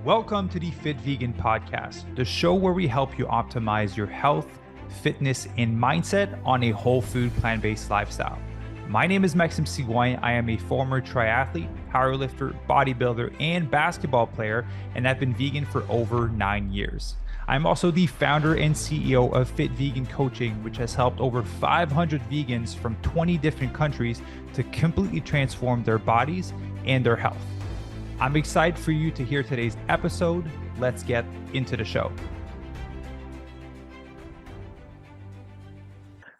Welcome to the Fit Vegan Podcast, the show where we help you optimize your health, fitness, and mindset on a whole food, plant-based lifestyle. My name is Maxime Sigouin. I am a former triathlete, powerlifter, bodybuilder, and basketball player, and I've been vegan for over 9 years. I'm also the founder and CEO of Fit Vegan Coaching, which has helped over 500 vegans from 20 different countries to completely transform their bodies and their health. I'm excited for you to hear today's episode. Let's get into the show.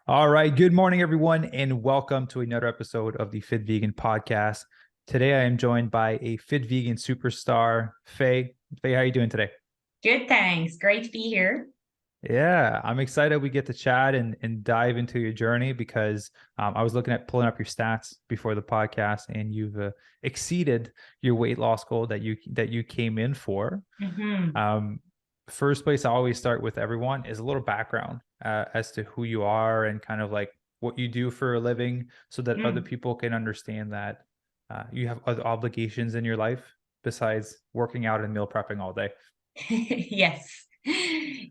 All right. Good morning, everyone, and welcome to another episode of the Fit Vegan Podcast. Today, I am joined by a Fit Vegan superstar, Faye. Faye, how are you doing today? Good, thanks. Great to be here. Yeah, I'm excited we get to chat and dive into your journey because I was looking at pulling up your stats before the podcast, and you've exceeded your weight loss goal that you came in for. First place I always start with everyone is a little background as to who you are and kind of like what you do for a living, so that other people can understand that you have other obligations in your life besides working out and meal prepping all day. Yes.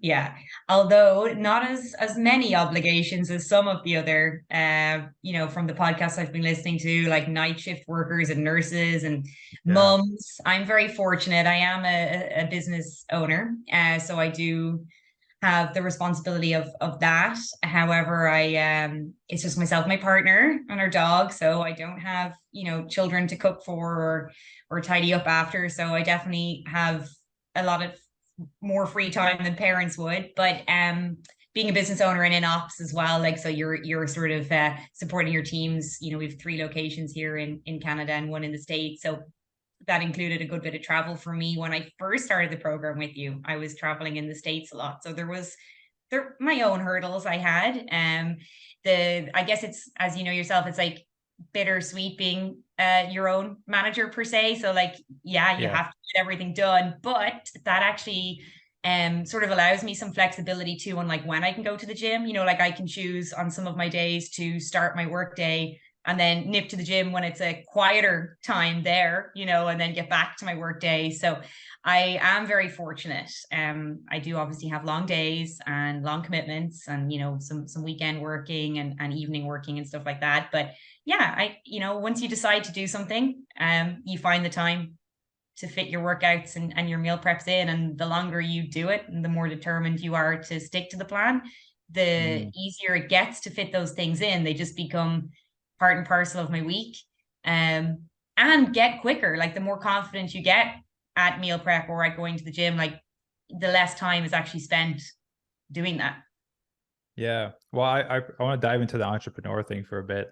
Yeah. Although not as many obligations as some of the other, from the podcasts I've been listening to, like night shift workers and nurses and mums. I'm very fortunate. I am a business owner. So I do have the responsibility of that. However, it's just myself, my partner, and our dog. So I don't have, children to cook for or tidy up after. So I definitely have a lot of more free time than parents would, but being a business owner and in ops as well, like, so you're sort of supporting your teams. We have 3 locations here in Canada and 1 in the States, so that included a good bit of travel for me. When I first started the program with you, I was traveling in the States a lot, so there my own hurdles I had. I guess it's, as you know yourself, it's like bittersweet being your own manager per se. So like, you have to get everything done, but that actually sort of allows me some flexibility too on like when I can go to the gym. Like I can choose on some of my days to start my work day and then nip to the gym when it's a quieter time there, and then get back to my work day. So I am very fortunate. I do obviously have long days and long commitments and, some weekend working and evening working and stuff like that. But yeah, once you decide to do something, you find the time to fit your workouts and your meal preps in. And the longer you do it and the more determined you are to stick to the plan, the easier it gets to fit those things in. They just become part and parcel of my week, and get quicker. Like the more confident you get at meal prep or at going to the gym, like the less time is actually spent doing that. Yeah. Well, I want to dive into the entrepreneur thing for a bit.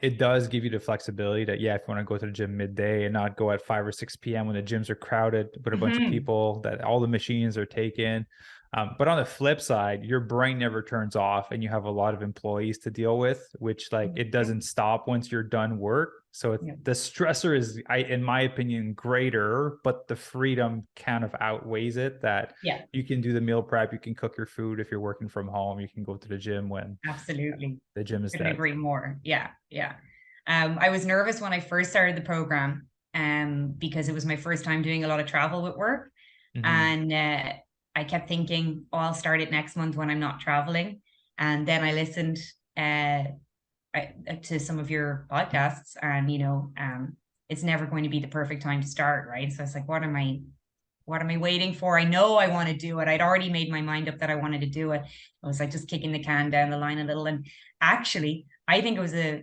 It does give you the flexibility that, if you want to go to the gym midday and not go at 5 or 6 p.m. when the gyms are crowded with a bunch of people, that all the machines are taken. But on the flip side, your brain never turns off and you have a lot of employees to deal with, which like it doesn't stop once you're done work. So the stressor is, in my opinion, greater, but the freedom kind of outweighs it, that you can do the meal prep, you can cook your food. If you're working from home, you can go to the gym when absolutely the gym is dead. Agree more. Yeah. I was nervous when I first started the program because it was my first time doing a lot of travel with work. And I kept thinking, I'll start it next month when I'm not traveling. And then I listened to some of your podcasts, and it's never going to be the perfect time to start, right? So it's like, what am I waiting for? I know I want to do it. I'd already made my mind up that I wanted to do it. I was like just kicking the can down the line a little. And actually, I think it was a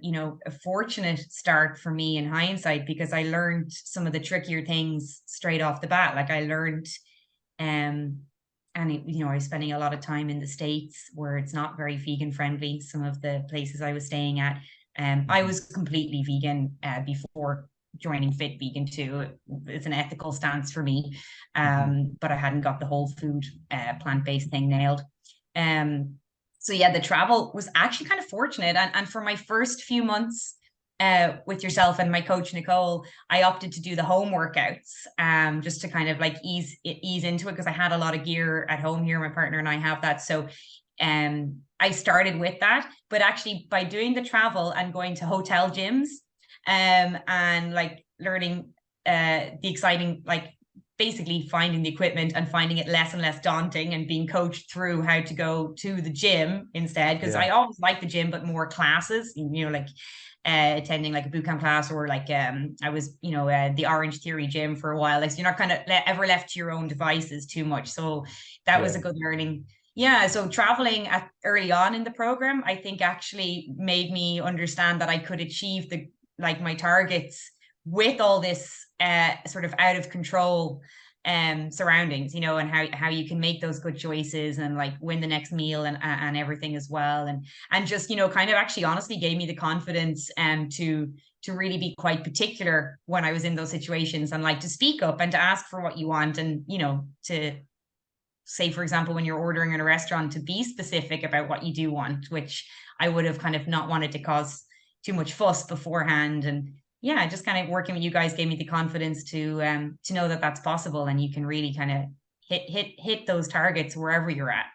fortunate start for me in hindsight, because I learned some of the trickier things straight off the bat. Like I learned, I was spending a lot of time in the States where it's not very vegan friendly. Some of the places I was staying at, I was completely vegan before joining Fit Vegan too. It's an ethical stance for me, but I hadn't got the whole food plant-based thing nailed. So the travel was actually kind of fortunate, and for my first few months with yourself and my coach Nicole, I opted to do the home workouts, just to kind of like ease into it, because I had a lot of gear at home here. My partner and I have that, so I started with that. But actually, by doing the travel and going to hotel gyms, and like learning the exciting like basically finding the equipment and finding it less and less daunting and being coached through how to go to the gym instead. Because I always like the gym, but more classes, like attending like a boot camp class, or like I was, the Orange Theory gym for a while. Like, so you're not kind of ever left to your own devices too much. So that was a good learning. Yeah, so traveling early on in the program, I think actually made me understand that I could achieve my targets with all this sort of out of control surroundings, and how you can make those good choices and like win the next meal and everything as well. And just, kind of actually honestly gave me the confidence to really be quite particular when I was in those situations, and like to speak up and to ask for what you want, and to say, for example, when you're ordering in a restaurant, to be specific about what you do want, which I would have kind of not wanted to cause too much fuss beforehand. And yeah, just kind of working with you guys gave me the confidence to know that that's possible, and you can really kind of hit those targets wherever you're at.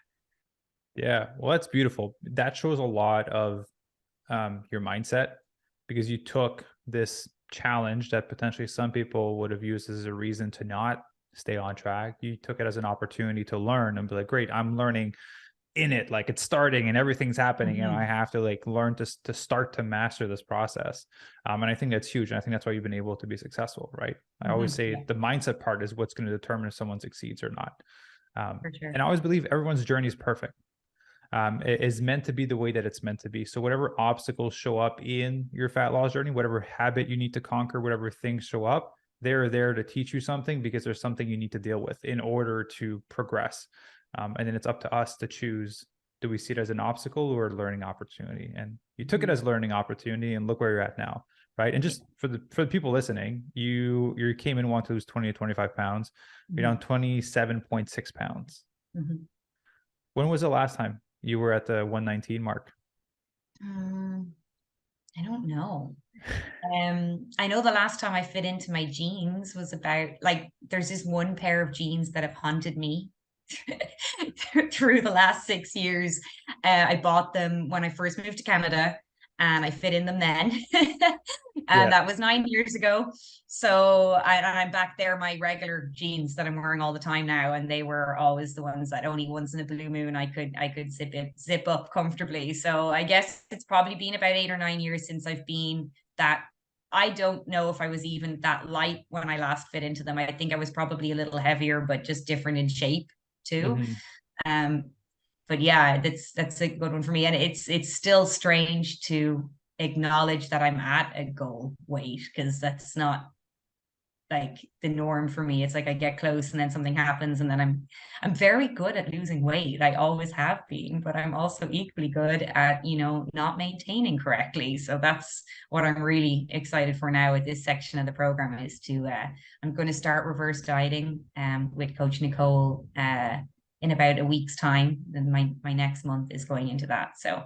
Yeah, well, that's beautiful. That shows a lot of your mindset, because you took this challenge that potentially some people would have used as a reason to not stay on track. You took it as an opportunity to learn and be like, great, I'm learning in it, like it's starting and everything's happening, and I have to like learn to start to master this process. And I think that's huge, and I think that's why you've been able to be successful, right? I always say the mindset part is what's going to determine if someone succeeds or not. For sure. And I always believe everyone's journey is perfect. It is meant to be the way that it's meant to be. So whatever obstacles show up in your fat loss journey, whatever habit you need to conquer, whatever things show up, they're there to teach you something, because there's something you need to deal with in order to progress. And then it's up to us to choose, do we see it as an obstacle or a learning opportunity? And you took it as learning opportunity, and look where you're at now, right? And just for the people listening, you came in wanting to lose 20 to 25 pounds. You're down 27.6 pounds. When was the last time you were at the 119 mark? I don't know. I know the last time I fit into my jeans was about, like, there's this one pair of jeans that have haunted me through the last 6 years. I bought them when I first moved to Canada, and I fit in them then. And that was 9 years ago. So I'm back there, my regular jeans that I'm wearing all the time now, and they were always the ones that only once in a blue moon I could zip up comfortably. So I guess it's probably been about 8 or 9 years since I've been that. I don't know if I was even that light when I last fit into them. I think I was probably a little heavier, but just different in shape too. But yeah, that's a good one for me. And it's still strange to acknowledge that I'm at a goal weight, because that's not like the norm for me. It's like I get close and then something happens, and then I'm very good at losing weight. I always have been, but I'm also equally good at, not maintaining correctly. So that's what I'm really excited for now with this section of the program, is to I'm going to start reverse dieting with Coach Nicole in about a week's time. Then my next month is going into that. So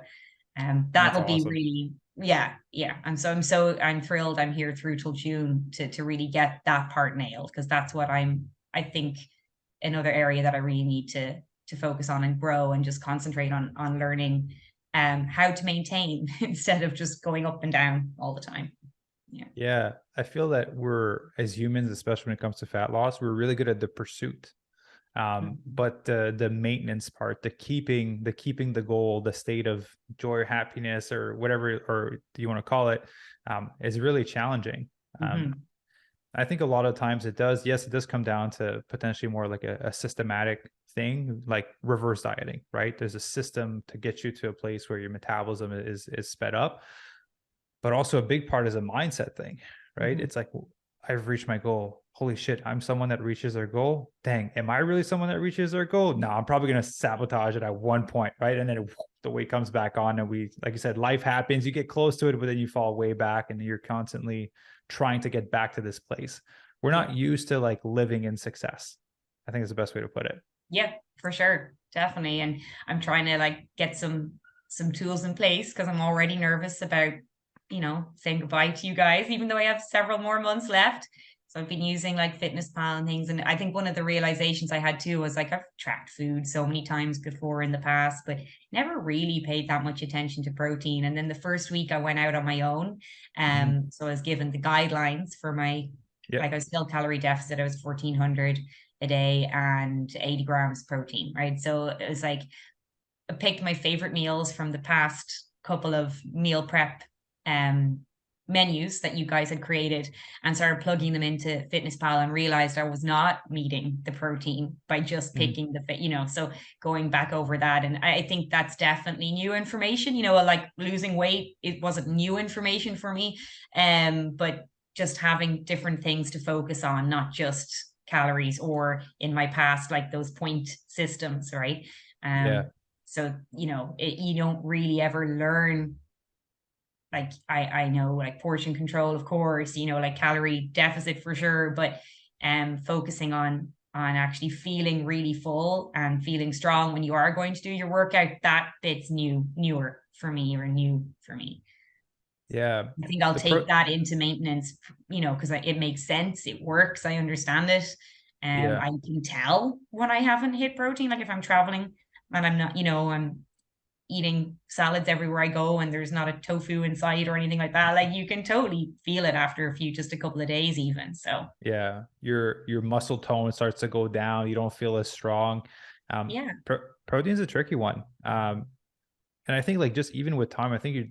that will be awesome. Really, yeah. I'm thrilled I'm here through till June to really get that part nailed, because that's what I think another area that I really need to focus on and grow, and just concentrate on learning how to maintain instead of just going up and down all the time. Yeah. I feel that we're, as humans, especially when it comes to fat loss, we're really good at the pursuit. But the maintenance part, the keeping the goal, the state of joy or happiness or whatever, or you want to call it, is really challenging. I think a lot of times it does come down to potentially more like a systematic thing, like reverse dieting, right? There's a system to get you to a place where your metabolism is sped up, but also a big part is a mindset thing, right? It's like, I've reached my goal. Holy shit, I'm someone that reaches their goal. Dang, am I really someone that reaches their goal? No, I'm probably going to sabotage it at one point, right? And then the weight comes back on, and like you said, life happens. You get close to it, but then you fall way back, and you're constantly trying to get back to this place. We're not used to like living in success. I think is the best way to put it. Yeah, for sure. Definitely. And I'm trying to like get some tools in place, because I'm already nervous about, saying goodbye to you guys, even though I have several more months left. So I've been using like FitnessPal and things. And I think one of the realizations I had too was like, I've tracked food so many times before in the past, but never really paid that much attention to protein. And then the first week I went out on my own. So I was given the guidelines for my Yeah. Like I was still calorie deficit. I was 1400 a day and 80 grams protein, right? So it was like I picked my favorite meals from the past couple of meal prep um menus that you guys had created and started plugging them into FitnessPal and realized I was not meeting the protein by just Mhm. picking the fit, so going back over that. And I think that's definitely new information, like losing weight, it wasn't new information for me. But just having different things to focus on, not just calories or in my past, like those point systems, right? Yeah. So, you don't really ever learn, like I know like portion control, of course, like calorie deficit for sure, but focusing on actually feeling really full and feeling strong when you are going to do your workout, that bit's newer for me, or new for me. Yeah. I think I'll The take pro that into maintenance, because it makes sense, it works, I understand it. yeah. I can tell when I haven't hit protein, like if I'm traveling and I'm not, I'm eating salads everywhere I go and there's not a tofu in sight or anything like that. Like you can totally feel it after just a couple of days even. So Yeah. Your muscle tone starts to go down. You don't feel as strong. yeah. Protein's a tricky one. And I think like just even with time, I think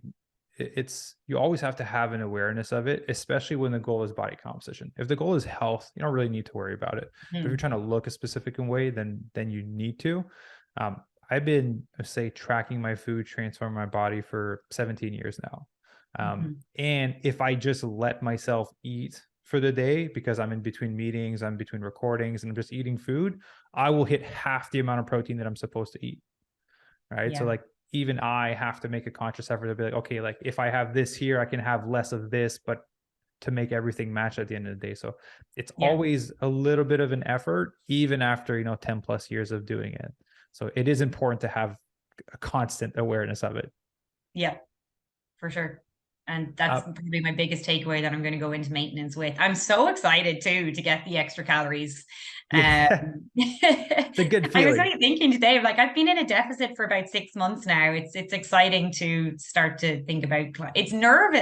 you always have to have an awareness of it, especially when the goal is body composition. If the goal is health, you don't really need to worry about it. But if you're Hmm. trying to look a specific way, then you need to. Um, I've been, say, tracking my food, transforming my body for 17 years now. Hmm. And if I just let myself eat for the day because I'm in between meetings, I'm between recordings, and I'm just eating food, I will hit half the amount of protein that I'm supposed to eat. Right. So Yeah. like even I have to make a conscious effort to be like, okay, like if I have this here, I can have less of this, but to make everything match at the end of the day. So it's Yeah. always a little bit of an effort, even after, 10 plus years of doing it. So it is important to have a constant awareness of it. Yeah, for sure. And that's Uh, probably my biggest takeaway that I'm going to go into maintenance with. I'm so excited too to get the extra calories. yeah, it's a good I was feeling. only thinking today, like I've been in a deficit for about 6 months now. It's exciting to start to think about. It's nerve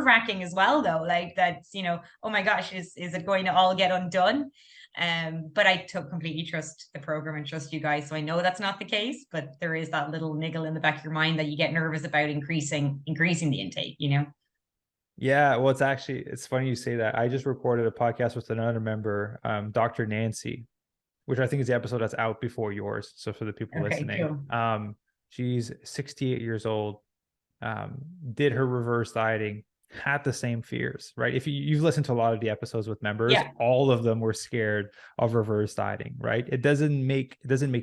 wracking as well, though. Like that's, oh my gosh, is it going to all get undone? But I completely trust the program and trust you guys. So I know that's not the case, but there is that little niggle in the back of your mind that you get nervous about increasing the intake. Yeah, well, it's funny you say that. I just recorded a podcast with another member, Dr. Nancy, which I think is the episode that's out before yours. So for the people Okay, listening, cool. she's 68 years old, did her reverse dieting, had the same fears, right? If you've listened to a lot of the episodes with members, Yeah. all of them were scared of reverse dieting, right? It doesn't make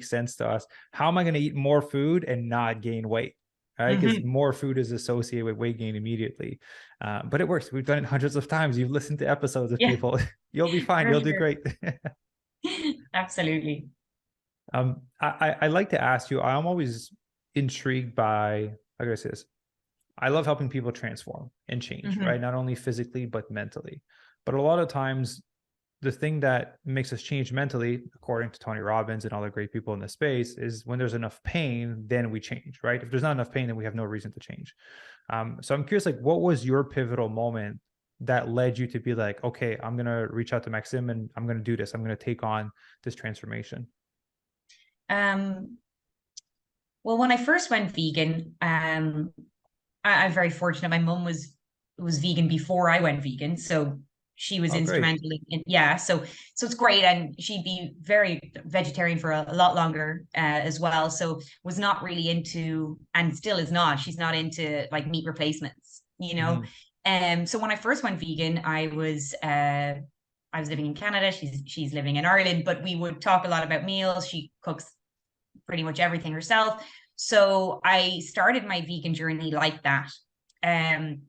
sense to us. How am I going to eat more food and not gain weight? Right, because Hmm. more food is associated with weight gain immediately, but it works. We've done it hundreds of times. You've listened to episodes of Yeah, people. You'll be fine. for You'll do sure. great. Absolutely. I like to ask you. I'm always intrigued by, how can I say this? I love helping people transform and change, right? Hmm. Not only physically, but mentally. But a lot of times, the thing that makes us change mentally, according to Tony Robbins and all the great people in the space, is when there's enough pain, then we change, right? If there's not enough pain, then we have no reason to change. So I'm curious, like, what was your pivotal moment that led you to be like, okay, I'm going to reach out to Maxim and I'm going to do this. I'm going to take on this transformation. Um, well, when I first went vegan, I'm very fortunate. My mum was vegan before I went vegan, so she was Oh, great. instrumental yeah. So it's great, and she'd be very vegetarian for a lot longer as well. So was not really into, and still is not. She's not into like meat replacements. Mhm. So when I first went vegan, I was living in Canada. She's living in Ireland, but we would talk a lot about meals. She cooks pretty much everything herself. So I started my vegan journey like that. Um,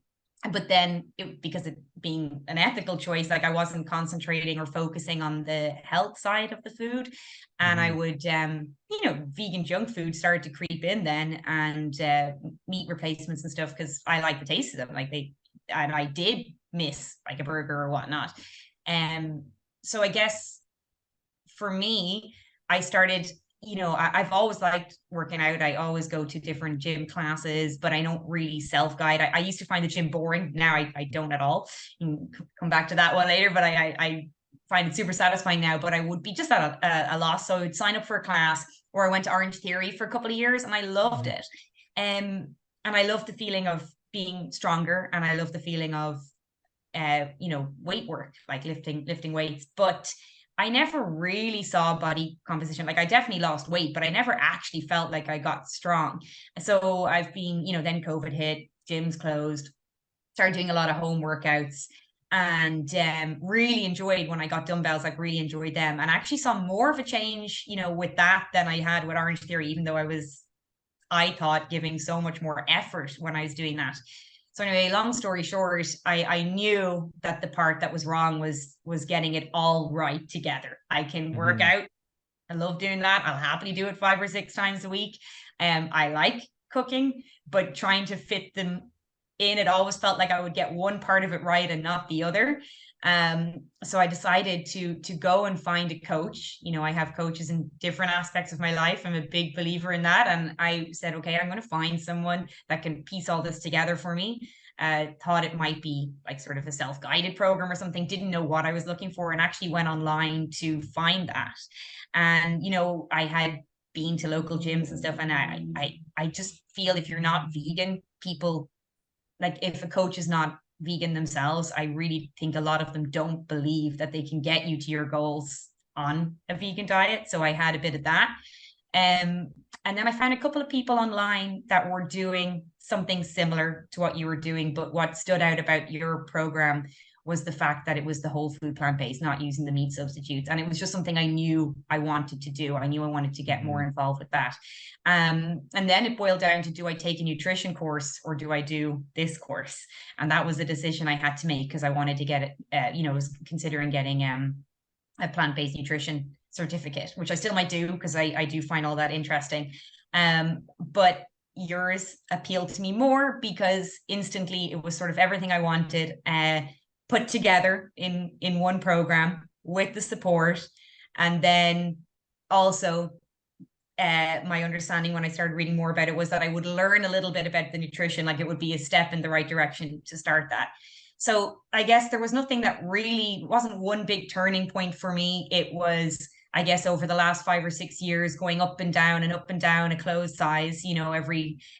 but then because it being an ethical choice, like I wasn't concentrating or focusing on the health side of the food. And I Mhm. would, vegan junk food started to creep in then, and meat replacements and stuff, because I like the taste of them. And I did miss like a burger or whatnot. So I guess for me, I started I've always liked working out. I always go to different gym classes, but I don't really self-guide. I used to find the gym boring. Now I don't at all. You can come back to that one later, but I find it super satisfying now. But I would be just at a loss. So I would sign up for a class, or I went to Orange Theory for a couple of years and I loved it. And I love the feeling of being stronger, and I love the feeling of weight work, like lifting weights. But I never really saw body composition. Like I definitely lost weight, but I never actually felt like I got strong. So I've been, then COVID hit, gyms closed, started doing a lot of home workouts, and really enjoyed when I got dumbbells, like really enjoyed them, and actually saw more of a change, with that than I had with Orange Theory, even though I thought giving so much more effort when I was doing that. So anyway, long story short, I knew that the part that was wrong was getting it all right together. I can work out. I love doing that. I'll happily do it 5 or 6 times a week. I like cooking, but trying to fit them in, it always felt like I would get one part of it right and not the other. So I decided to go and find a coach. I have coaches in different aspects of my life. I'm a big believer in that. And I said, okay, I'm going to find someone that can piece all this together for me. Thought it might be like sort of a self-guided program or something, didn't know what I was looking for, and actually went online to find that. And, I had been to local gyms and stuff. And I just feel if you're not vegan, people, like if a coach is not vegan themselves, I really think a lot of them don't believe that they can get you to your goals on a vegan diet. So I had a bit of that. And then I found a couple of people online that were doing something similar to what you were doing. But what stood out about your program was the fact that it was the whole food plant-based, not using the meat substitutes. And it was just something I knew I wanted to do. I knew I wanted to get more involved with that. And then it boiled down to, do I take a nutrition course or do I do this course? And that was a decision I had to make, because I wanted to get it, was considering getting a plant-based nutrition certificate, which I still might do because I do find all that interesting. But yours appealed to me more because instantly it was sort of everything I wanted, put together in one program with the support. And then also my understanding when I started reading more about it was that I would learn a little bit about the nutrition, like it would be a step in the right direction to start that. So I guess there was nothing that really wasn't one big turning point for me. It was, I guess, over the last 5 or 6 years, going up and down a clothes size,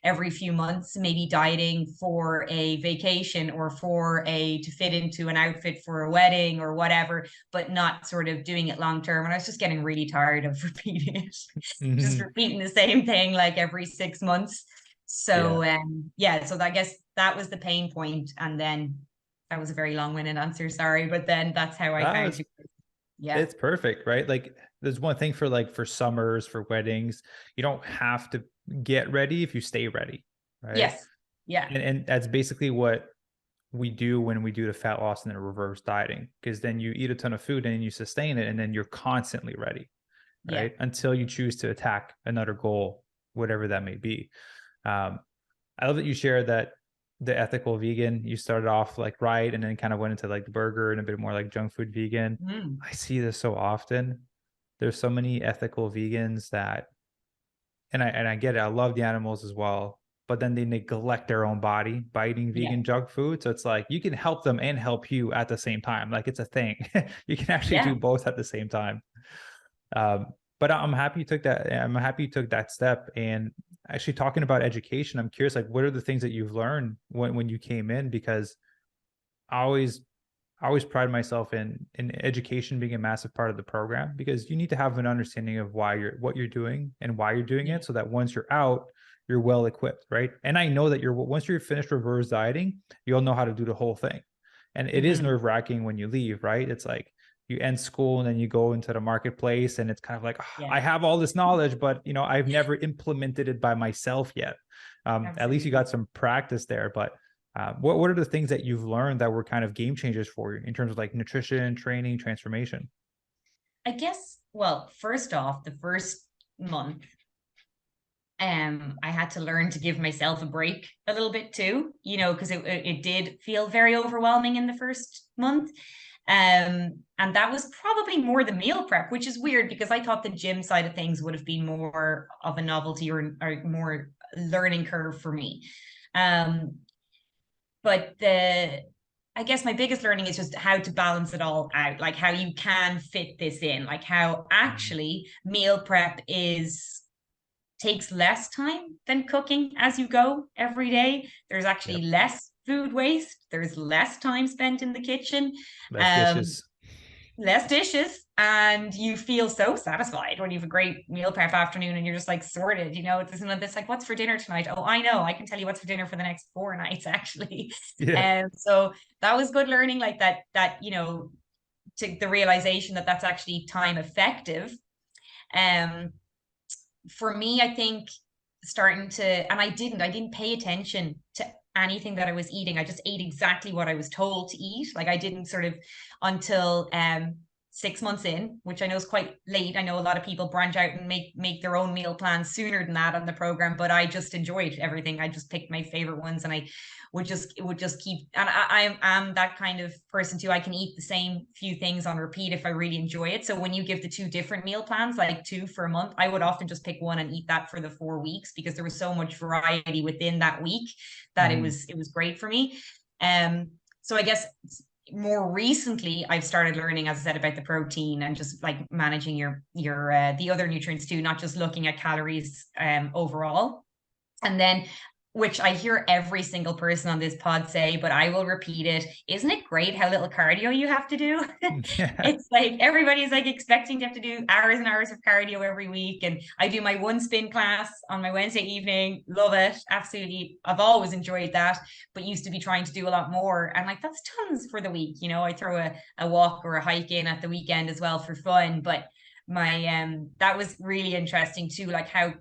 every few months, maybe dieting for a vacation or to fit into an outfit for a wedding or whatever, but not sort of doing it long term. And I was just getting really tired of repeating it, just repeating the same thing like every 6 months. So, so I guess that was the pain point. And then that was a very long-winded answer, sorry, but then that's how I found you. Yeah, it's perfect, right? Like there's one thing for summers, for weddings, you don't have to get ready if you stay ready, right? Yes. Yeah. And that's basically what we do when we do the fat loss and then reverse dieting, because then you eat a ton of food and you sustain it, and then you're constantly ready, right? Until you choose to attack another goal, whatever that may be. I love that you shared that the ethical vegan, you started off like right, and then kind of went into like the burger and a bit more like junk food vegan. I see this so often. There's so many ethical vegans that, and I get it, I love the animals as well, but then they neglect their own body by eating vegan junk food. So it's like you can help them and help you at the same time. Like it's a thing. You can actually do both at the same time. But I'm happy you took that. I'm happy you took that step. And actually, talking about education, I'm curious, like, what are the things that you've learned when you came in? Because I always pride myself in education being a massive part of the program, because you need to have an understanding of what you're doing and why you're doing it, so that once you're out, you're well equipped, right? And I know that once you're finished reverse dieting, you'll know how to do the whole thing. And it is nerve-wracking when you leave, right? It's like you end school and then you go into the marketplace and it's kind of like, I have all this knowledge, but I've never implemented it by myself yet. At least you got some practice there. But what are the things that you've learned that were kind of game changers for you in terms of like nutrition, training, transformation? I guess, well, first off, the first month, I had to learn to give myself a break a little bit too, because it did feel very overwhelming in the first month. And that was probably more the meal prep, which is weird because I thought the gym side of things would have been more of a novelty or more learning curve for me. But I guess my biggest learning is just how to balance it all out, like how you can fit this in, like how actually meal prep takes less time than cooking as you go every day. There's actually less food waste. There's less time spent in the kitchen. Less dishes, and you feel so satisfied when you have a great meal prep afternoon and you're just like sorted, it's like, what's for dinner tonight? Oh, I know, I can tell you what's for dinner for the next 4 nights actually. So that was good learning, like that to the realization that that's actually time effective. For me, I think I didn't pay attention to anything that I was eating. I just ate exactly what I was told to eat. Like I didn't sort of until 6 months in, which I know is quite late. I know a lot of people branch out and make their own meal plans sooner than that on the program, but I just enjoyed everything. I just picked my favorite ones, and I would just keep. And I am that kind of person too. I can eat the same few things on repeat if I really enjoy it. So when you give the 2 different meal plans, like 2 for a month, I would often just pick one and eat that for the 4 weeks because there was so much variety within that week that it was great for me. So I guess more recently I've started learning, as I said, about the protein and just like managing your the other nutrients too, not just looking at calories overall. And then, which I hear every single person on this pod say, but I will repeat it. Isn't it great how little cardio you have to do? It's like everybody's like expecting to have to do hours and hours of cardio every week. And I do my 1 spin class on my Wednesday evening. Love it. Absolutely. I've always enjoyed that, but used to be trying to do a lot more. And like, that's tons for the week. I throw a walk or a hike in at the weekend as well for fun. But that was really interesting too, like how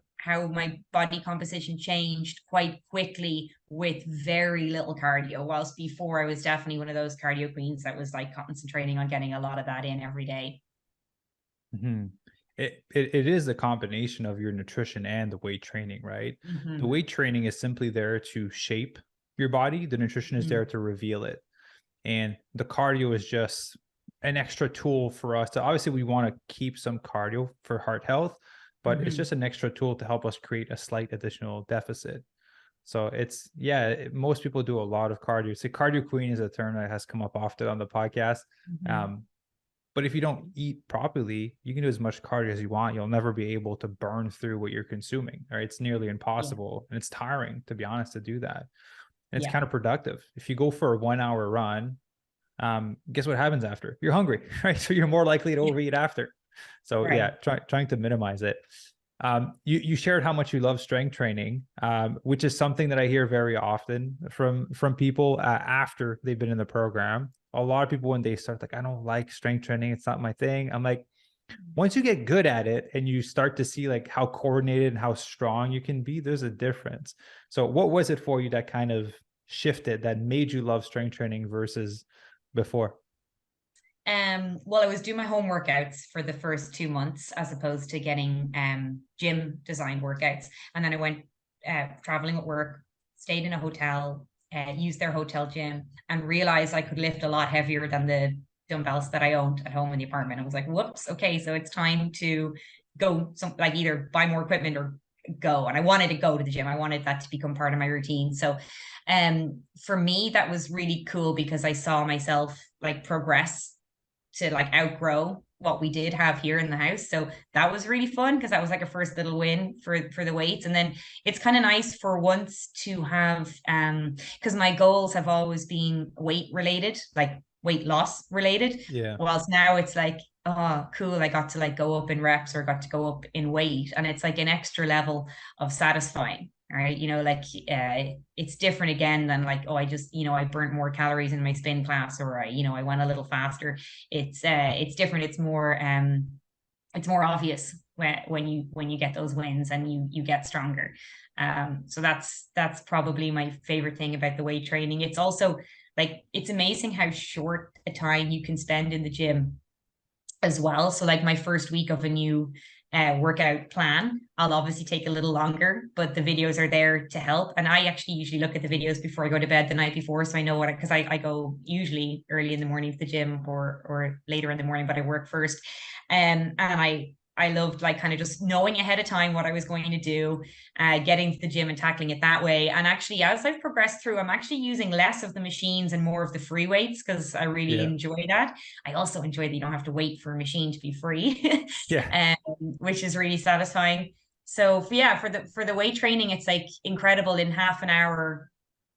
my body composition changed quite quickly with very little cardio, whilst before I was definitely one of those cardio queens that was like concentrating on getting a lot of that in every day. It is a combination of your nutrition and the weight training, right? The weight training is simply there to shape your body. The nutrition is there to reveal it. And the cardio is just an extra tool for us to, obviously we want to keep some cardio for heart health, but it's just an extra tool to help us create a slight additional deficit. So most people do a lot of cardio. So cardio queen is a term that has come up often on the podcast. But if you don't eat properly, you can do as much cardio as you want. You'll never be able to burn through what you're consuming, right? It's nearly impossible. And it's tiring, to be honest, to do that. And it's counterproductive. If you go for a 1 hour run, guess what happens after? You're hungry, right? So you're more likely to overeat after. So trying to minimize it. You shared how much you love strength training, which is something that I hear very often from people after they've been in the program. A lot of people, when they start, like, I don't like strength training, it's not my thing. I'm like, once you get good at it and you start to see like how coordinated and how strong you can be, there's a difference. So what was it for you that kind of shifted, that made you love strength training versus before? Well, I was doing my home workouts for the first 2 months as opposed to getting gym designed workouts. And then I went traveling at work, stayed in a hotel, used their hotel gym, and realized I could lift a lot heavier than the dumbbells that I owned at home in the apartment. I was like, whoops, okay, so it's time to go like either buy more equipment or go. And I wanted to go to the gym. I wanted that to become part of my routine. So for me, that was really cool because I saw myself like progress to like outgrow what we did have here in the house. So that was really fun because that was like a first little win for the weights. And then it's kind of nice for once to have because my goals have always been weight related, like weight loss related. Whilst now it's like, oh cool, I got to like go up in reps or got to go up in weight, and it's like an extra level of satisfying. Right, like it's different again than like, oh, I just I burnt more calories in my spin class, or I went a little faster. It's different. It's more obvious when you get those wins and you get stronger. So that's probably my favorite thing about the weight training. It's also like, it's amazing how short a time you can spend in the gym as well. So like my first week of a new workout plan, I'll obviously take a little longer, but the videos are there to help. And I actually usually look at the videos before I go to bed the night before, so I know what, because I go usually early in the morning to the gym or later in the morning, but I work first. And I loved like kind of just knowing ahead of time what I was going to do, getting to the gym and tackling it that way. And actually, as I've progressed through, I'm actually using less of the machines and more of the free weights because I really Yeah. enjoy that. I also enjoy that you don't have to wait for a machine to be free, Yeah. which is really satisfying. So yeah, for the weight training, it's like incredible in half an hour,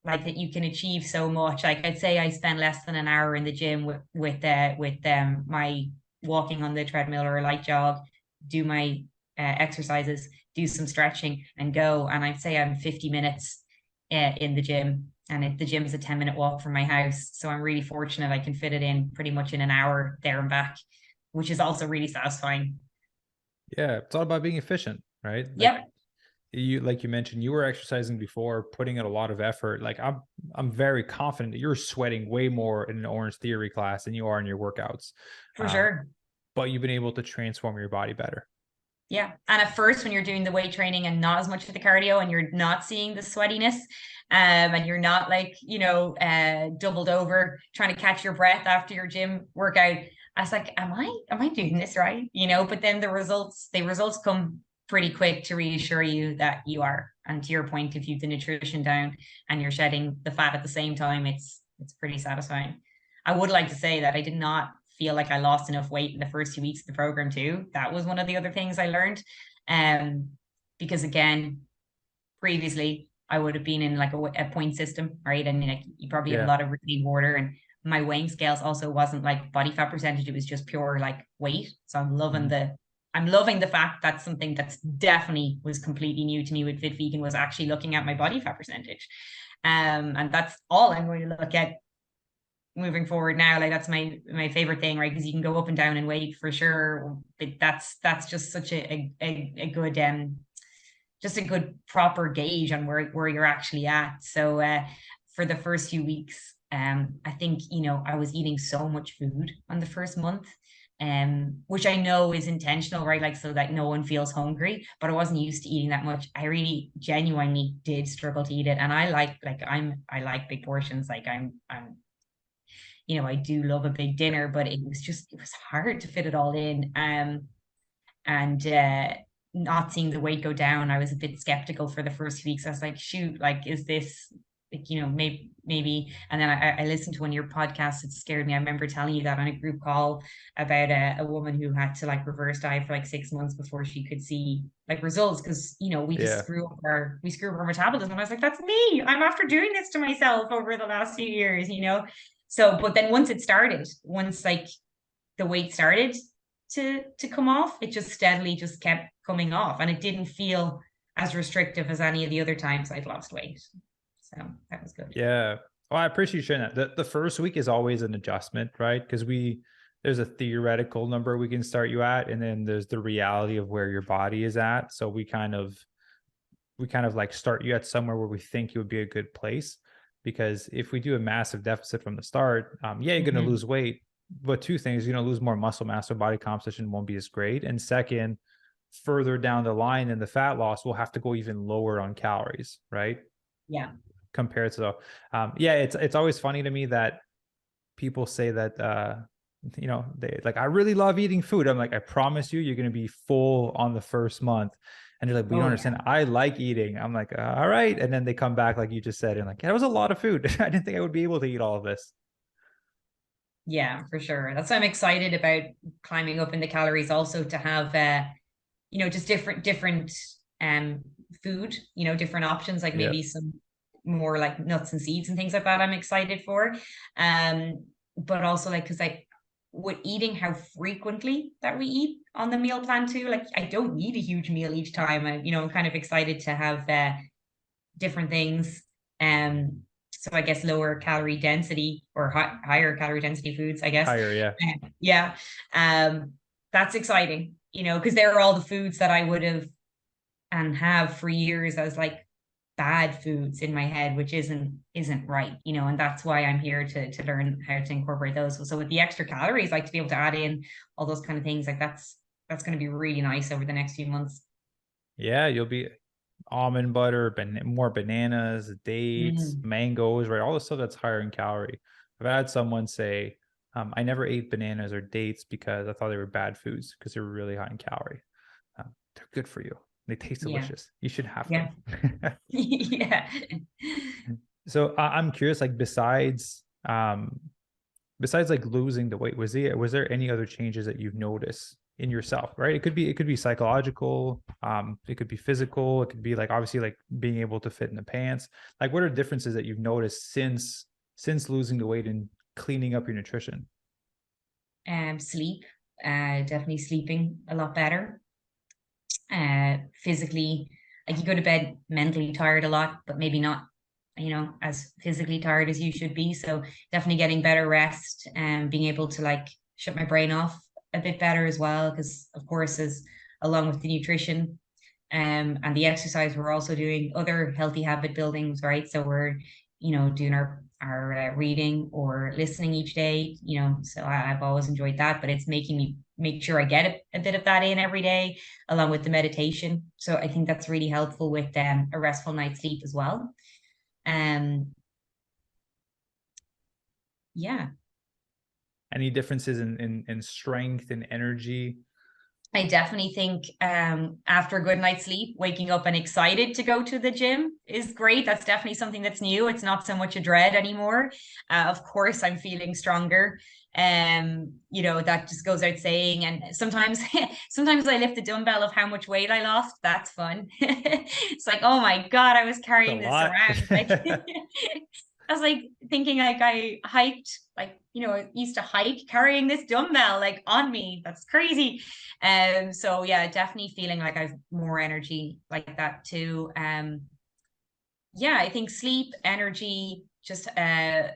like that you can achieve so much. Like I'd say I spend less than an hour in the gym with my walking on the treadmill or a light jog, do my exercises, do some stretching and go. And I'd say I'm 50 minutes in the gym, and the gym is a 10-minute walk from my house. So I'm really fortunate I can fit it in pretty much in an hour there and back, which is also really satisfying. Yeah. It's all about being efficient, right? Yep, Like you mentioned, you were exercising before, putting in a lot of effort. Like I'm very confident that you're sweating way more in an Orange Theory class than you are in your workouts. for Um, sure. but you've been able to transform your body better. Yeah. And at first, when you're doing the weight training and not as much of the cardio and you're not seeing the sweatiness, and you're not like, doubled over trying to catch your breath after your gym workout, I was like, am I doing this right? But then the results come pretty quick to reassure you that you are. And to your point, if you've the nutrition down and you're shedding the fat at the same time, it's pretty satisfying. I would like to say that I did not feel like I lost enough weight in the first 2 weeks of the program too. That was one of the other things I learned. Um, because again, previously I would have been in like a point system, right? And like you probably have a Yeah. lot of retained water, and my weighing scales also wasn't like body fat percentage, it was just pure like weight. So Mhm. I'm loving the fact that something that's definitely was completely new to me with Fit Vegan was actually looking at my body fat percentage. And that's all I'm going to look at moving forward now. Like that's my favorite thing, right? Because you can go up and down in weight for sure, but that's just such a good just a good proper gauge on where you're actually at. So for the first few weeks, I think I was eating so much food on the first month, which I know is intentional, right? Like so that no one feels hungry, but I wasn't used to eating that much. I really genuinely did struggle to eat it, and I like big portions. Like I'm I do love a big dinner, but it was hard to fit it all in. And not seeing the weight go down, I was a bit skeptical for the first few weeks. I was like, shoot, like, is this like, maybe. And then I listened to one of your podcasts. It scared me. I remember telling you that on a group call about a woman who had to like reverse diet for like 6 months before she could see like results. Cause we just Yeah. screw up our metabolism. And I was like, that's me. I'm after doing this to myself over the last few years. So, but then once like the weight started to come off, it just steadily just kept coming off, and it didn't feel as restrictive as any of the other times I'd lost weight. So that was good. Yeah. Well, I appreciate you sharing that. The first week is always an adjustment, right? Because there's a theoretical number we can start you at, and then there's the reality of where your body is at. So we kind of like start you at somewhere where we think it would be a good place. Because if we do a massive deficit from the start, yeah, you're going to Mm-hmm. lose weight, but two things: you're going to lose more muscle mass, so body composition won't be as great. And second, further down the line in the fat loss, we'll have to go even lower on calories, right? Yeah. Compared to, yeah, it's always funny to me that people say that, they like, I really love eating food. I'm like, I promise you're going to be full on the first month. And they're like, we don't Oh yeah. understand. I like eating. I'm like, all right. And then they come back, like you just said, and like, yeah, it was a lot of food. I didn't think I would be able to eat all of this. Yeah, for sure. That's why I'm excited about climbing up in the calories also, to have just different um food, different options, like Yeah. maybe some more like nuts and seeds and things like that I'm excited for. But also like because like with eating how frequently that we eat on the meal plan too, like I don't need a huge meal each time. I'm kind of excited to have different things. So I guess lower calorie density or higher calorie density foods, I guess. Higher. Yeah. Yeah. That's exciting, because they're all the foods that I would have and have for years as like bad foods in my head, which isn't right, and that's why I'm here to learn how to incorporate those. So with the extra calories, like to be able to add in all those kind of things, like that's that's going to be really nice over the next few months. Yeah, you'll be almond butter, more bananas, dates, mangoes, right? All the stuff that's higher in calorie. I've had someone say, I never ate bananas or dates because I thought they were bad foods because they're really high in calorie. They're good for you. They taste Yeah. delicious. You should have Yeah. them. Yeah. So I'm curious, like besides like losing the weight, was there any other changes that you've noticed in yourself, right? It could be psychological, it could be physical, it could be like obviously like being able to fit in the pants. Like what are differences that you've noticed since losing the weight and cleaning up your nutrition? Sleep, definitely sleeping a lot better. Physically, like you go to bed mentally tired a lot, but maybe not, as physically tired as you should be. So definitely getting better rest and being able to like shut my brain off a bit better as well. Because of course, as along with the nutrition, and the exercise, we're also doing other healthy habit buildings, right? So we're, doing our reading or listening each day, so I've always enjoyed that, but it's making me make sure I get a bit of that in every day, along with the meditation. So I think that's really helpful with a restful night's sleep as well. Yeah. Any differences in strength and energy? I definitely think after a good night's sleep, waking up and excited to go to the gym is great. That's definitely something that's new. It's not so much a dread anymore. Of course, I'm feeling stronger. That just goes out saying. And sometimes, sometimes I lift the dumbbell of how much weight I lost. That's fun. It's like, oh my God, I was A carrying this lot. around. Like, I was like thinking like I hiked, like, used to hike carrying this dumbbell like on me. That's crazy. So yeah, definitely feeling like I've more energy like that too. Yeah, I think sleep, energy, just I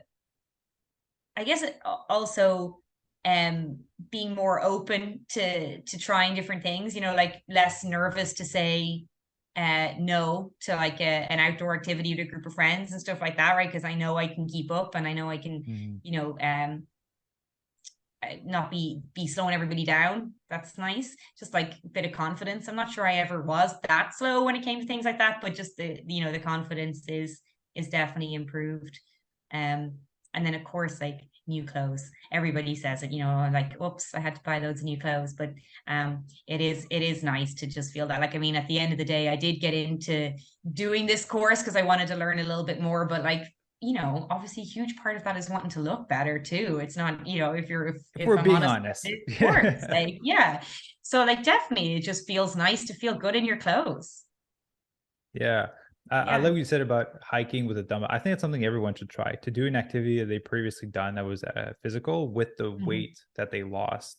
guess also being more open to trying different things, like less nervous to say no to like an outdoor activity with a group of friends and stuff like that, right? Because I know I can keep up and I know I can, Mhm. not be slowing everybody down. That's nice. Just like a bit of confidence. I'm not sure I ever was that slow when it came to things like that, but just the confidence is definitely improved. And then of course, like new clothes. Everybody says it, like, oops, I had to buy loads of new clothes. But it is nice to just feel that. Like, I mean, at the end of the day, I did get into doing this course because I wanted to learn a little bit more, but like, obviously a huge part of that is wanting to look better too. It's not, If if we're I'm being honest, honest. it's sports, like, yeah. So like definitely it just feels nice to feel good in your clothes. Yeah. I Yeah. love what you said about hiking with a dumbbell. I think it's something everyone should try to do an activity that they previously done that was physical with the Mhm. weight that they lost.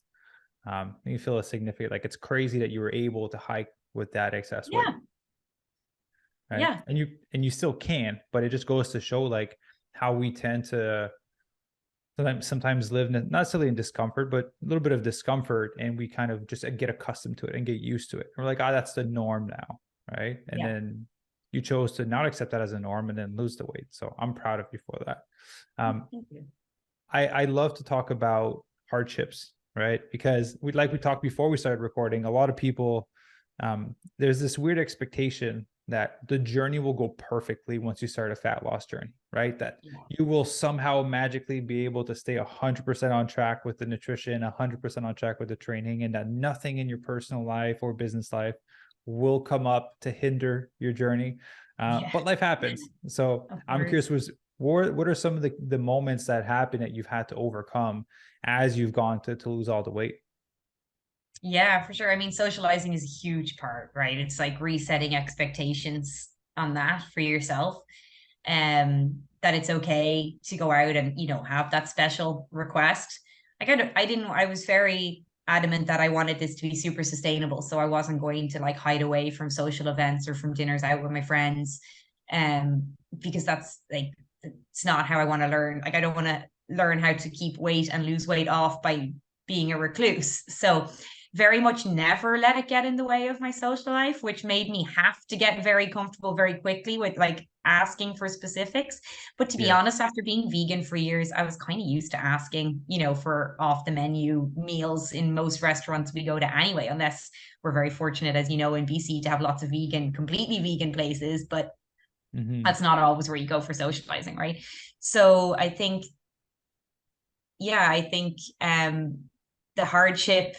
You feel a significant, like it's crazy that you were able to hike with that excess weight, Yeah. right? Yeah. And you still can, but it just goes to show like how we tend to sometimes live not necessarily in discomfort, but a little bit of discomfort, and we kind of just get accustomed to it and get used to it. And we're like, oh, that's the norm now, right? And Yeah. then you chose to not accept that as a norm and then lose the weight. So I'm proud of you for that. Um, Thank you. I love to talk about hardships, right? Because we talked before we started recording, a lot of people, there's this weird expectation that the journey will go perfectly once you start a fat loss journey, right? That Yeah. you will somehow magically be able to stay 100% on track with the nutrition, 100% on track with the training, and that nothing in your personal life or business life will come up to hinder your journey. Yeah. But life happens. So Of I'm course. curious, what are some of the moments that happen that you've had to overcome as you've gone to lose all the weight? Yeah, for sure. I mean, socializing is a huge part, right? It's like resetting expectations on that for yourself. That it's okay to go out and, have that special request. Like I was very adamant that I wanted this to be super sustainable. So I wasn't going to like hide away from social events or from dinners out with my friends. Because that's like, it's not how I want to learn. Like, I don't want to learn how to keep weight and lose weight off by being a recluse. So very much never let it get in the way of my social life, which made me have to get very comfortable very quickly with like asking for specifics. But to be Yeah. honest, after being vegan for years, I was kind of used to asking, you know, for off the menu meals in most restaurants we go to anyway, unless we're very fortunate, as you know, in BC to have lots of vegan, completely vegan places, but Hmm. that's not always where you go for socializing, right? So I think, yeah, I think the hardship,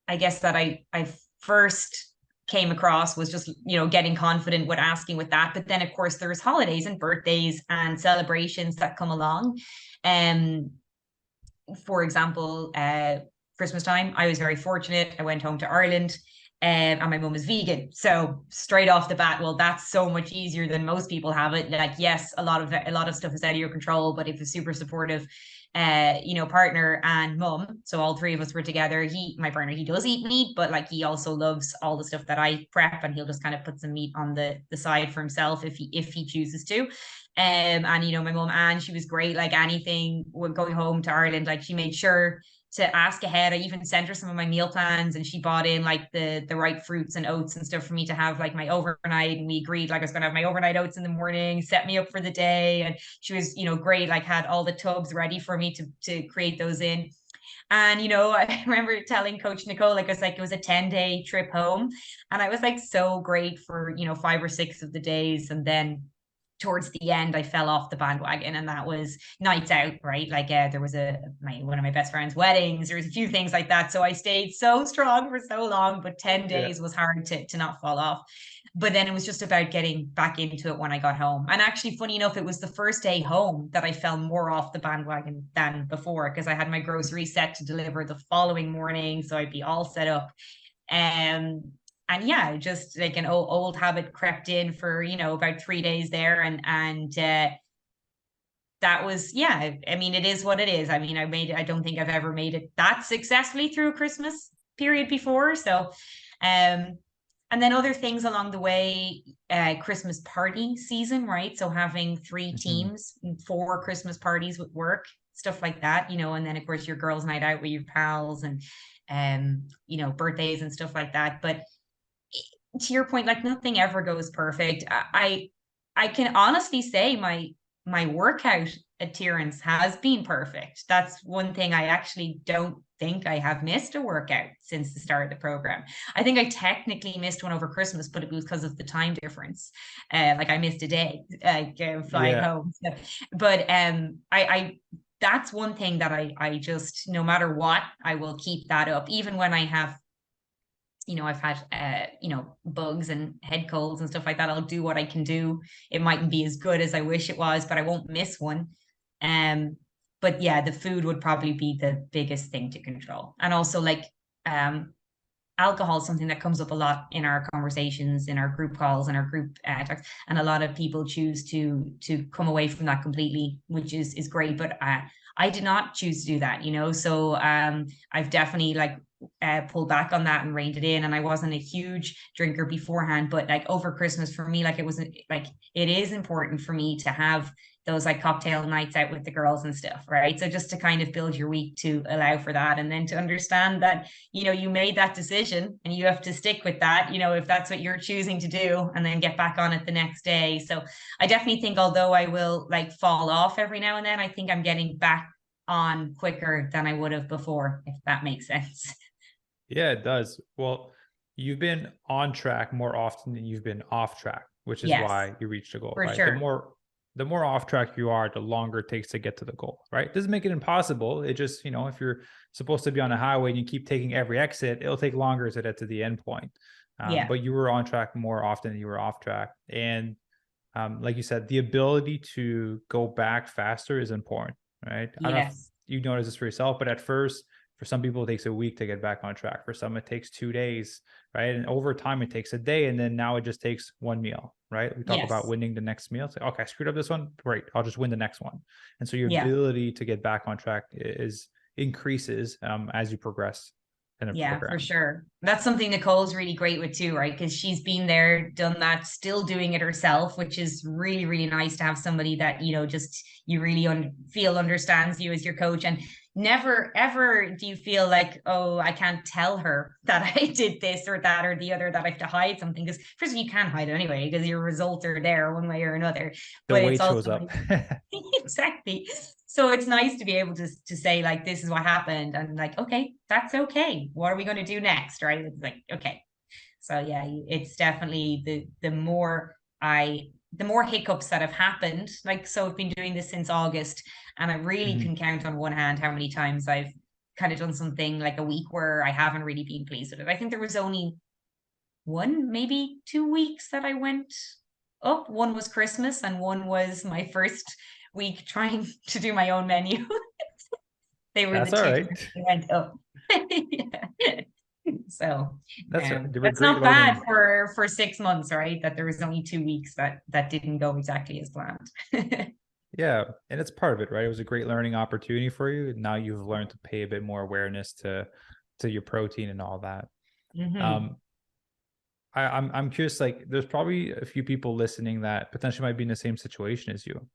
I guess, that I first came across was just, you know, getting confident with asking with that. But then of course there's holidays and birthdays and celebrations that come along. Um, for example, Christmas time, I was very fortunate. I went home to Ireland. And my mum is vegan, so straight off the bat, well, that's so much easier than most people have it. Like, yes, a lot of stuff is out of your control, but if a super supportive, you know, partner and mum, so all three of us were together. My partner, he does eat meat, but like he also loves all the stuff that I prep, and he'll just kind of put some meat on the side for himself if he chooses to. And you know, my mom Anne, she was great. Like anything, when going home to Ireland, like she made sure to ask ahead. I even sent her some of my meal plans, and she bought in like the right fruits and oats and stuff for me to have like my overnight. And we agreed like I was going to have my overnight oats in the morning, set me up for the day. And she was, you know, great. Like had all the tubs ready for me to create those in. And, you know, I remember telling Coach Nicole, like, it was a 10-day trip home. And I was like so great for, you know, 5 or 6 of the days. And then towards the end, I fell off the bandwagon, and that was nights out, right? Like there was one of my best friend's weddings. There was a few things like that. So I stayed so strong for so long, but 10 Yeah. days was hard to not fall off. But then it was just about getting back into it when I got home. And actually, funny enough, it was the first day home that I fell more off the bandwagon than before, because I had my groceries set to deliver the following morning. So I'd be all set up. Um, and yeah, just like an old habit crept in for, you know, about 3 days there. And that was, yeah, I mean, it is what it is. I mean, I don't think I've ever made it that successfully through a Christmas period before. So, um, and then other things along the way, Christmas party season, right? So having three Hmm. teams, 4 Christmas parties with work, stuff like that, you know, and then of course your girls' night out with your pals, and you know, birthdays and stuff like that. But to your point, like nothing ever goes perfect. I can honestly say my workout adherence has been perfect. That's one thing. I actually don't think I have missed a workout since the start of the program. I think I technically missed one over Christmas, but it was because of the time difference. Like I missed a day, like flying Yeah. home. So, but I that's one thing that I just, no matter what, I will keep that up, even when I have, you know, I've had, you know, bugs and head colds and stuff like that. I'll do what I can do. It mightn't be as good as I wish it was, but I won't miss one. Um, but yeah, the food would probably be the biggest thing to control. And also like, um, alcohol is something that comes up a lot in our conversations, in our group calls and our group talks, and a lot of people choose to come away from that completely, which is great. But I did not choose to do that, you know. So I've definitely like pulled back on that and reined it in. And I wasn't a huge drinker beforehand, but like over Christmas for me, like it was like it is important for me to have those like cocktail nights out with the girls and stuff, right? So just to kind of build your week to allow for that, and then to understand that, you know, you made that decision and you have to stick with that, you know, if that's what you're choosing to do, and then get back on it the next day. So I definitely think, although I will like fall off every now and then, I think I'm getting back on quicker than I would have before, if that makes sense. Yeah, it does. Well, you've been on track more often than you've been off track, which is Yes, why you reached the goal, for right? sure. The more off track you are, the longer it takes to get to the goal, right? It doesn't make it impossible. It just, you know, if you're supposed to be on a highway and you keep taking every exit, it'll take longer to get to the end point. Yeah. But you were on track more often than you were off track. And like you said, the ability to go back faster is important, right? I don't know if Yes. you notice this for yourself, but at first, for some people, it takes a week to get back on track. For some, it takes 2 days, right? And over time, it takes a day. And then now it just takes one meal, right? We talk about Yes. winning the next meal. It's like, okay, I screwed up this one. Great. I'll just win the next one. And so your Yeah. ability to get back on track is increases as you progress. in a Yeah, for program. sure. That's something Nicole's really great with too, right? Because she's been there, done that, still doing it herself, which is really, really nice to have somebody that, just you really feel understands you as your coach. And never, ever do you feel like, oh, I can't tell her that I did this or that or the other, that I have to hide something. Because first of all, you can't hide it anyway, because your results are there one way or another. The But it's weight shows also up. exactly. So it's nice to be able to say like, this is what happened, and like, okay, that's okay. What are we going to do next? Right? It's like, okay. So yeah, it's definitely the more hiccups that have happened. Like, so I've been doing this since August, and I really Mhm. can count on one hand how many times I've kind of done something like a week where I haven't really been pleased with it. I think there was only one, maybe 2 weeks that I went up. One was Christmas, and one was my first week trying to do my own menu. They were the That's all two right. times I went up. Yeah. So They were that's great not bad learning. for 6 months, right? That there was only 2 weeks that didn't go exactly as planned. Yeah, and it's part of it, right? It was a great learning opportunity for you. Now you've learned to pay a bit more awareness to your protein and all that. Hmm. Um, I'm curious, like there's probably a few people listening that potentially might be in the same situation as you,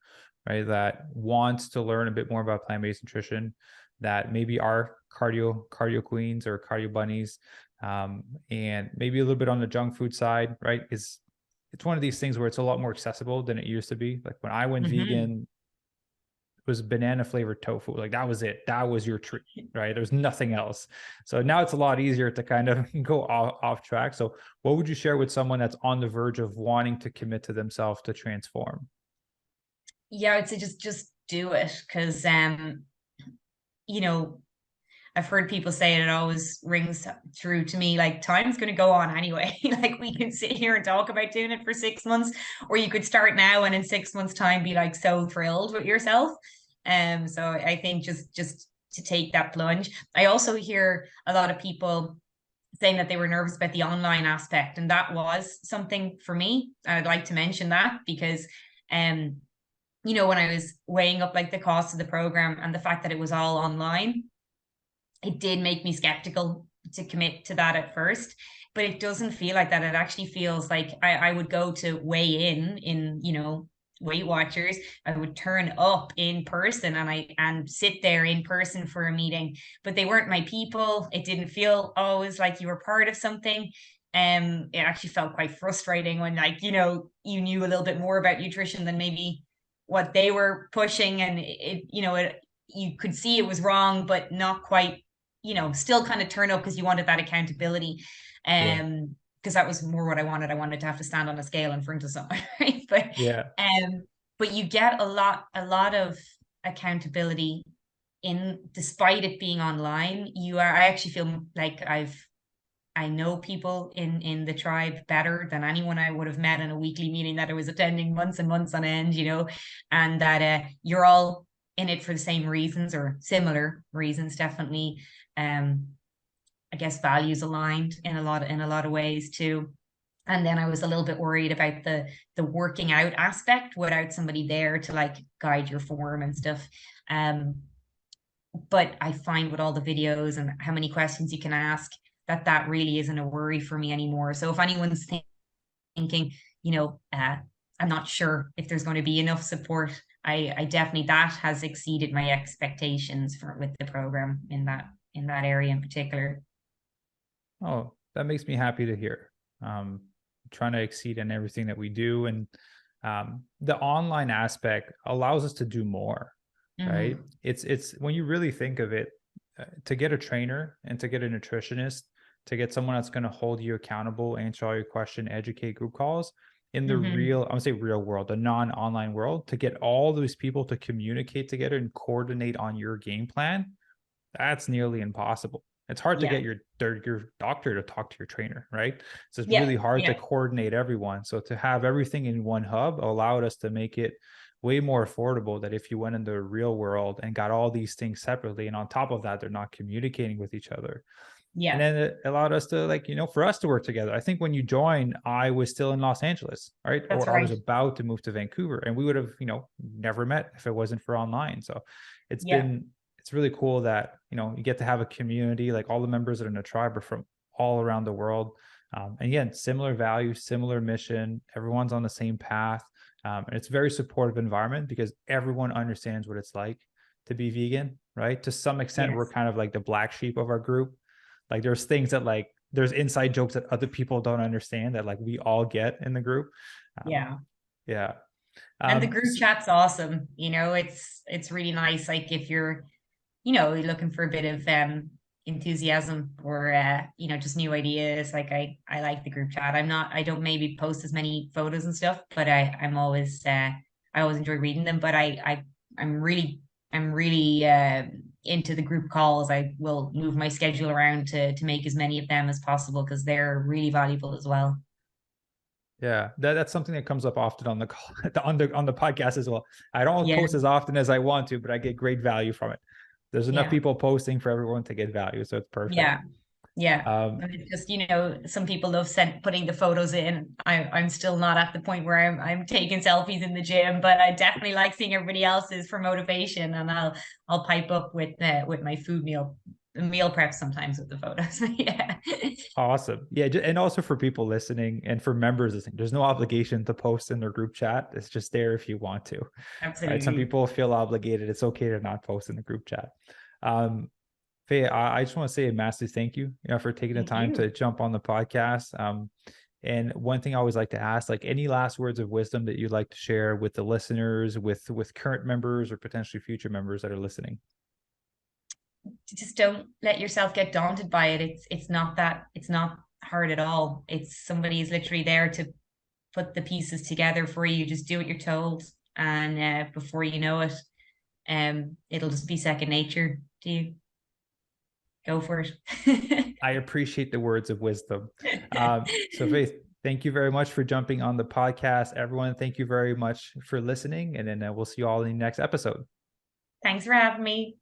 right? That wants to learn a bit more about plant-based nutrition, that maybe are cardio queens or cardio bunnies, and maybe a little bit on the junk food side, right? Is it's one of these things where it's a lot more accessible than it used to be. Like when I went Hmm. vegan, was banana flavored tofu. Like that was it. That was your treat, right? There's nothing else. So now it's a lot easier to kind of go off track. So what would you share with someone that's on the verge of wanting to commit to themselves to transform? Yeah, I'd say just do it, because you know, I've heard people say, and it always rings true to me, like time's going to go on anyway. Like we can sit here and talk about doing it for 6 months, or you could start now and in 6 months' time be like so thrilled with yourself. So I think just to take that plunge. I also hear a lot of people saying that they were nervous about the online aspect, and that was something for me. I'd like to mention that because um when I was weighing up like the cost of the program and the fact that it was all online, it did make me skeptical to commit to that at first. But it doesn't feel like that. It actually feels like I would go to weigh in Weight Watchers. I would turn up in person, and sit there in person for a meeting, but they weren't my people. It didn't feel always like you were part of something. It actually felt quite frustrating when, like, you knew a little bit more about nutrition than maybe what they were pushing, and you could see it was wrong, but not quite, still kind of turn up because you wanted that accountability. Yeah. Because that was more what I wanted. I wanted to have to stand on a scale in front of someone, right? Yeah. But you get a lot of accountability despite it being online. I actually feel like I know people in the tribe better than anyone I would have met in a weekly meeting that I was attending months and months on end, and that you're all in it for the same reasons or similar reasons, definitely. I guess values aligned in a lot of ways too. And then I was a little bit worried about the working out aspect without somebody there to like guide your form and stuff. Um, but I find with all the videos and how many questions you can ask, that really isn't a worry for me anymore. So if anyone's thinking, I'm not sure if there's going to be enough support, I definitely, that has exceeded my expectations with the program in that area in particular. Oh, that makes me happy to hear. Um, Trying to exceed in everything that we do. And the online aspect allows us to do more, right? Hmm. It's when you really think of it, to get a trainer and to get a nutritionist, to get someone that's going to hold you accountable, answer all your question, educate, group calls in the Hmm. real, I would say real world, the non-online world, to get all those people to communicate together and coordinate on your game plan, that's nearly impossible. It's hard to Yeah. get your doctor to talk to your trainer, right? So it's Yeah. really hard to Yeah. coordinate everyone. So to have everything in one hub allowed us to make it way more affordable, that if you went in the real world and got all these things separately, and on top of that, they're not communicating with each other. And Yeah. then it allowed us to, like, for us to work together. I think when you joined, I was still in Los Angeles, right? That's Or I was right. about to move to Vancouver, and we would have, never met if it wasn't for online. So it's Yeah. been it's really cool that, you know, you get to have a community, like all the members that are in the tribe are from all around the world. And again, similar values, similar mission, everyone's on the same path. And it's a very supportive environment because everyone understands what it's like to be vegan, right? To some extent, Yes. we're kind of like the black sheep of our group. Like there's things that like, there's inside jokes that other people don't understand that like we all get in the group. Yeah. Yeah. And the group chat's awesome. You know, it's really nice. Like if you're, you know, looking for a bit of enthusiasm or you know, just new ideas. Like I like the group chat. I don't maybe post as many photos and stuff, but I'm always I always enjoy reading them. But I'm really into the group calls. I will move my schedule around to make as many of them as possible because they're really valuable as well. Yeah, that's something that comes up often on the call, on the podcast as well. I don't Yeah. post as often as I want to, but I get great value from it. There's enough Yeah. people posting for everyone to get value, so it's perfect. Yeah. Yeah. Um, And it's just, you know, some people love putting the photos in. I'm still not at the point where I'm taking selfies in the gym, but I definitely like seeing everybody else's for motivation. And I'll pipe up with my meal prep sometimes with the photos. Yeah. Awesome. Yeah, and also for people listening and for members listening, there's no obligation to post in their group chat. It's just there if you want to. Right? Some Absolutely. people feel obligated. It's okay to not post in the group chat. Faye, I just want to say a massive thank you, you know, for taking the Thank time you. to jump on the podcast. And one thing I always like to ask, like any last words of wisdom that you'd like to share with the listeners, with current members or potentially future members that are listening. Just don't let yourself get daunted by it. It's not hard at all. It's somebody's literally there to put the pieces together for you. Just do what you're told, and before you know it, it'll just be second nature to you. Go for it. I appreciate the words of wisdom. So Faith, thank you very much for jumping on the podcast. Everyone, thank you very much for listening. And then we'll see you all in the next episode. Thanks for having me.